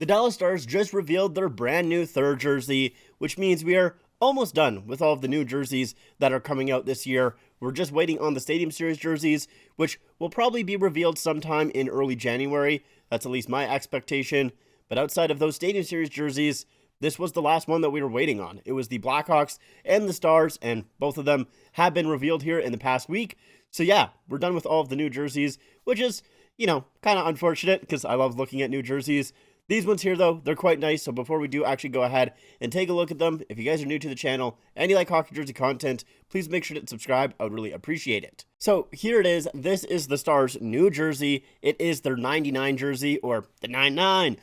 The Dallas Stars just revealed their brand new third jersey, which means we are almost done with all of the new jerseys that are coming out this year. We're just waiting on the Stadium Series jerseys, which will probably be revealed sometime in early January. That's at least my expectation. But outside of those Stadium Series jerseys, this was the last one that we were waiting on. It was the Blackhawks and the Stars, and both of them have been revealed here in the past week. So yeah, we're done with all of the new jerseys, which is, kind of unfortunate because I love looking at new jerseys. These ones here, though, they're quite nice. So before we do actually go ahead and take a look at them, if you guys are new to the channel and you like hockey jersey content, please make sure to subscribe. I would really appreciate it. So here it is. This is the Stars' new jersey. It is their 99 jersey, or the 99.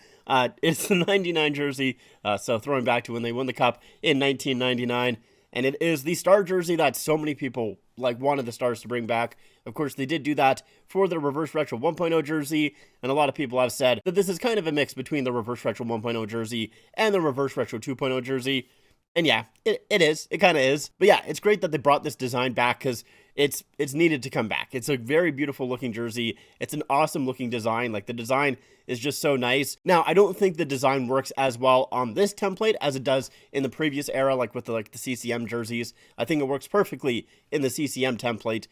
It's the 99 jersey, so throwing back to when they won the Cup in 1999. And it is the Star jersey that so many people wanted the Stars to bring back. Of course, they did do that for the Reverse Retro 1.0 jersey, and a lot of people have said that this is kind of a mix between the Reverse Retro 1.0 jersey and the Reverse Retro 2.0 jersey. And yeah, it is. It kind of is. But yeah, it's great that they brought this design back because it's needed to come back. It's a very beautiful looking jersey. It's an awesome looking design. The design is just so nice. Now, I don't think the design works as well on this template as it does in the previous era, with the CCM jerseys. I think it works perfectly in the CCM template.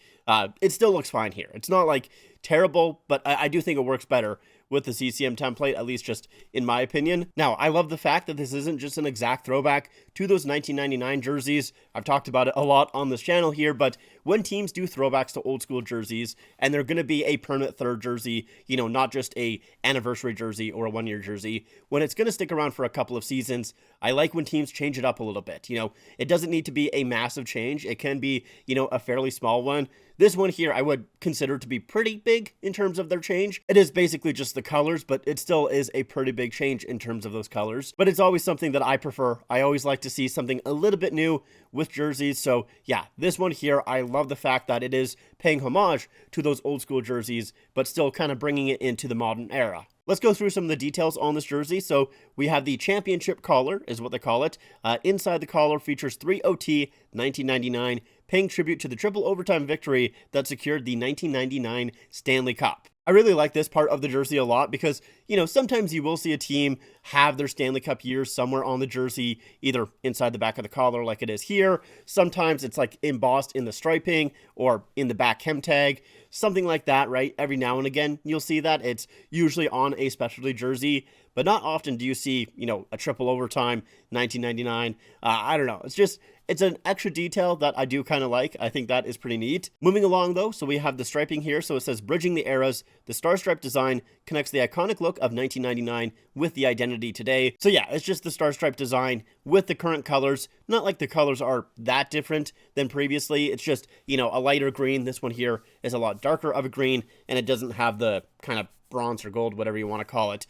It still looks fine here. It's not terrible, but I do think it works better with the CCM template, at least just in my opinion. Now, I love the fact that this isn't just an exact throwback to those 1999 jerseys. I've talked about it a lot on this channel here, but when teams do throwbacks to old school jerseys, and they're going to be a permanent third jersey, not just a anniversary jersey or a one-year jersey, when it's going to stick around for a couple of seasons, I like when teams change it up a little bit. It doesn't need to be a massive change. It can be, a fairly small one. This one here, I would consider to be pretty big in terms of their change. It is basically just the colors, but it still is a pretty big change in terms of those colors. But it's always something that I prefer. I always like to see something a little bit new with jerseys. So yeah, this one here, I love the fact that it is paying homage to those old school jerseys, but still kind of bringing it into the modern era. Let's go through some of the details on this jersey. So we have the championship collar, is what they call it. Inside the collar features 3 OT 1999, paying tribute to the triple overtime victory that secured the 1999 Stanley Cup. I really like this part of the jersey a lot because, sometimes you will see a team have their Stanley Cup years somewhere on the jersey, either inside the back of the collar like it is here. Sometimes it's embossed in the striping or in the back hem tag, something like that, right? Every now and again, you'll see that. It's usually on a specialty jersey, but not often do you see, a triple overtime 1999. I don't know. It's an extra detail that I do kind of like. I think that is pretty neat. Moving along though, so we have the striping here. So it says bridging the eras. The star stripe design connects the iconic look of 1999 with the identity today. So yeah, it's just the star stripe design with the current colors. Not like the colors are that different than previously. It's just, a lighter green. This one here is a lot darker of a green, and it doesn't have the kind of bronze or gold, whatever you want to call it.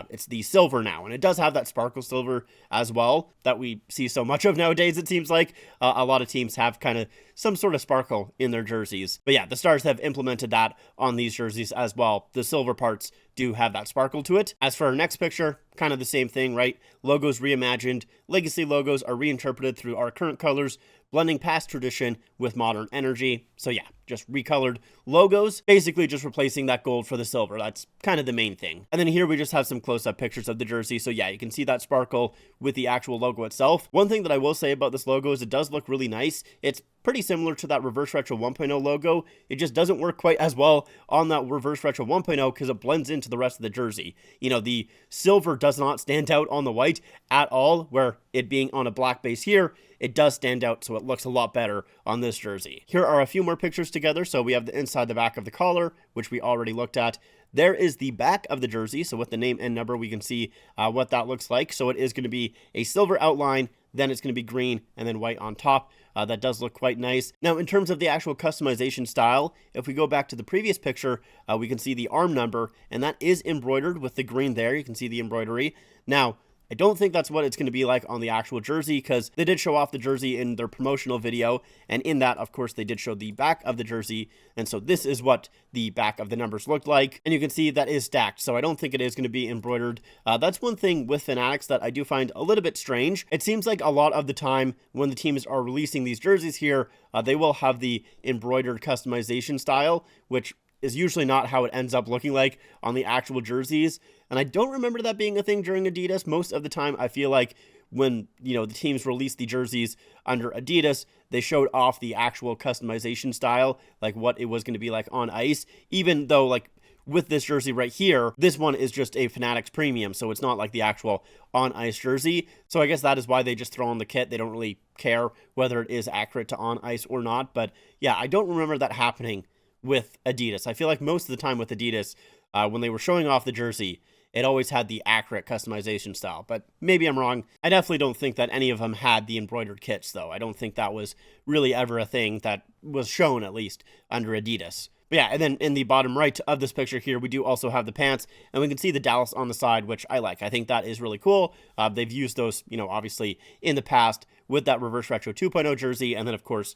It's the silver now, and it does have that sparkle silver as well that we see so much of nowadays. It seems like a lot of teams have kind of some sort of sparkle in their jerseys. But yeah, the Stars have implemented that on these jerseys as well. The silver parts do have that sparkle to it. As for our next picture, kind of the same thing, right? Logos reimagined. Legacy logos are reinterpreted through our current colors, blending past tradition with modern energy. So yeah, just recolored logos, basically just replacing that gold for the silver. That's kind of the main thing. And then here we just have some close-up pictures of the jersey. So yeah, you can see that sparkle with the actual logo itself. One thing that I will say about this logo is it does look really nice. It's pretty similar to that Reverse Retro 1.0 logo. It just doesn't work quite as well on that Reverse Retro 1.0 because it blends into the rest of the jersey. The silver does not stand out on the white at all, where it being on a black base here, it does stand out, so it looks a lot better on this jersey. Here are a few more pictures together. So we have the inside the back of the collar, which we already looked at. There is the back of the jersey. So with the name and number, we can see what that looks like. So it is going to be a silver outline, then it's going to be green, and then white on top. That does look quite nice. Now, in terms of the actual customization style, if we go back to the previous picture, we can see the arm number, and that is embroidered with the green there. You can see the embroidery. Now, I don't think that's what it's going to be like on the actual jersey, because they did show off the jersey in their promotional video, and in that, of course, they did show the back of the jersey, and so this is what the back of the numbers looked like, and you can see that is stacked, so I don't think it is going to be embroidered. That's one thing with Fanatics that I do find a little bit strange. It seems like a lot of the time when the teams are releasing these jerseys here, they will have the embroidered customization style, which is usually not how it ends up looking like on the actual jerseys. And I don't remember that being a thing during Adidas. Most of the time, I feel like when, the teams released the jerseys under Adidas, they showed off the actual customization style, like what it was going to be like on ice, even though like with this jersey right here, this one is just a Fanatics Premium, so it's not like the actual on-ice jersey. So I guess that is why they just throw on the kit. They don't really care whether it is accurate to on-ice or not. But yeah, I don't remember that happening with Adidas. I feel like most of the time with Adidas, when they were showing off the jersey, it always had the accurate customization style. But maybe I'm wrong. I definitely don't think that any of them had the embroidered kits, though. I don't think that was really ever a thing that was shown, at least, under Adidas. But yeah, and then in the bottom right of this picture here, we do also have the pants, and we can see the Dallas on the side, which I like. I think that is really cool. They've used those, obviously in the past with that Reverse Retro 2.0 jersey, and then of course,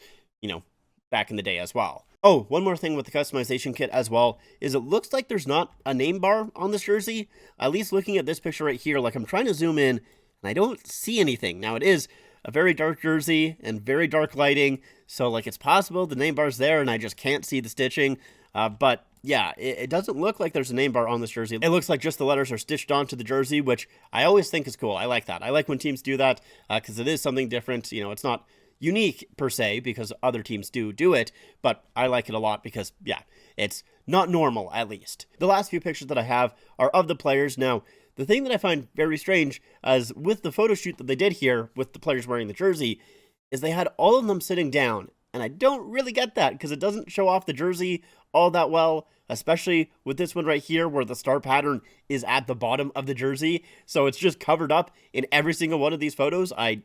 back in the day as well. Oh, one more thing with the customization kit as well is it looks like there's not a name bar on this jersey. At least looking at this picture right here, like I'm trying to zoom in, and I don't see anything. Now it is a very dark jersey and very dark lighting, so like it's possible the name bar's there and I just can't see the stitching, but yeah, it doesn't look like there's a name bar on this jersey. It looks like just the letters are stitched onto the jersey, which I always think is cool. I like that. I like when teams do that because it is something different. It's not unique per se because other teams do it, but I like it a lot because yeah, it's not normal at least. The last few pictures that I have are of the players. Now, the thing that I find very strange is with the photo shoot that they did here with the players wearing the jersey is they had all of them sitting down. And I don't really get that because it doesn't show off the jersey all that well, especially with this one right here where the star pattern is at the bottom of the jersey. So it's just covered up in every single one of these photos. I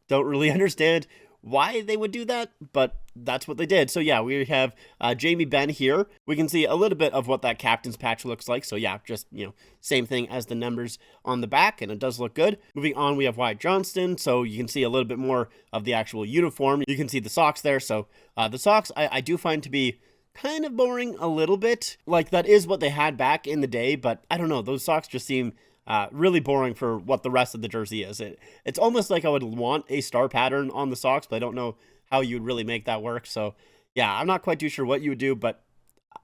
don't really understand why they would do that, but that's what they did. So yeah, we have Jamie Benn here. We can see a little bit of what that captain's patch looks like. So yeah, just, same thing as the numbers on the back, and it does look good. Moving on, we have Wyatt Johnston. So you can see a little bit more of the actual uniform. You can see the socks there. So the socks I do find to be kind of boring a little bit. Like that is what they had back in the day, but I don't know. Those socks just seem really boring for what the rest of the jersey is. It's almost like I would want a star pattern on the socks, but I don't know how you would really make that work. So yeah, I'm not quite too sure what you would do, but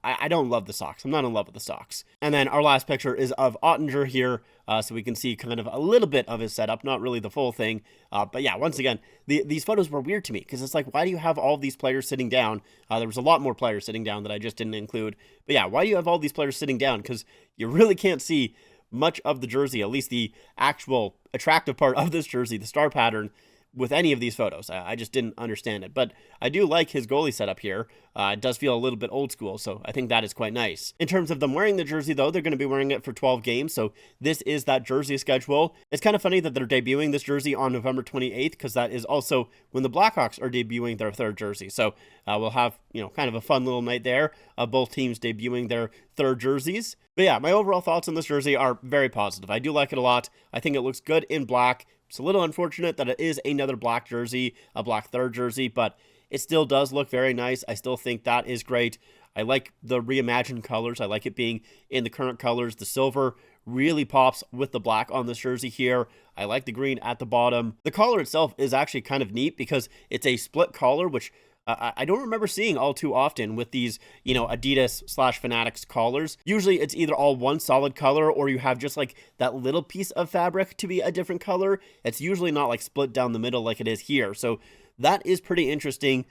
I don't love the socks. I'm not in love with the socks. And then our last picture is of Ottinger here. So we can see kind of a little bit of his setup, not really the full thing. But yeah, once again, these photos were weird to me because it's like, why do you have all these players sitting down? There was a lot more players sitting down that I just didn't include. But yeah, why do you have all these players sitting down? Because you really can't see much of the jersey, at least the actual attractive part of this jersey, the star pattern, with any of these photos. I just didn't understand it, but I do like his goalie setup here. It does feel a little bit old school, so I think that is quite nice. In terms of them wearing the jersey, though, they're going to be wearing it for 12 games, so this is that jersey schedule. It's kind of funny that they're debuting this jersey on November 28th, because that is also when the Blackhawks are debuting their third jersey, so we'll have, kind of a fun little night there of both teams debuting their third jerseys. But yeah, my overall thoughts on this jersey are very positive. I do like it a lot. I think it looks good in black. It's a little unfortunate that it is another black jersey, a black third jersey, but it still does look very nice. I still think that is great. I like the reimagined colors. I like it being in the current colors. The silver really pops with the black on this jersey here. I like the green at the bottom. The collar itself is actually kind of neat because it's a split collar, which I don't remember seeing all too often with these, Adidas/Fanatics collars. Usually it's either all one solid color or you have just like that little piece of fabric to be a different color. It's usually not like split down the middle like it is here. So that is pretty interesting.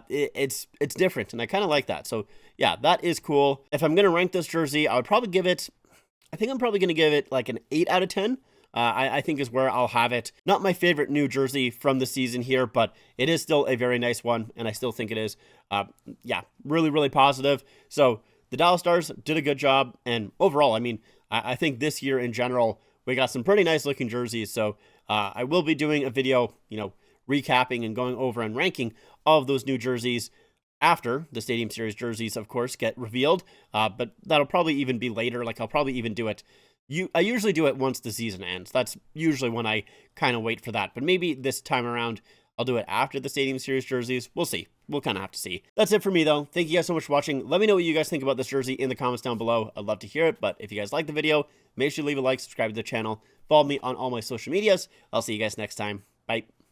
It's different and I kind of like that. So yeah, that is cool. If I'm going to rank this jersey, I think I'm probably going to give it like an 8 out of 10. I think is where I'll have it. Not my favorite new jersey from the season here, but it is still a very nice one, and I still think it is, really, really positive. So the Dallas Stars did a good job, and overall, I think this year in general, we got some pretty nice looking jerseys, so I will be doing a video, recapping and going over and ranking all of those new jerseys after the Stadium Series jerseys, of course, get revealed, but that'll probably even be later. Like, I'll probably even do it I usually do it once the season ends. That's usually when I kind of wait for that. But maybe this time around, I'll do it after the Stadium Series jerseys. We'll see. We'll kind of have to see. That's it for me, though. Thank you guys so much for watching. Let me know what you guys think about this jersey in the comments down below. I'd love to hear it. But if you guys like the video, make sure to leave a like, subscribe to the channel, follow me on all my social medias. I'll see you guys next time. Bye.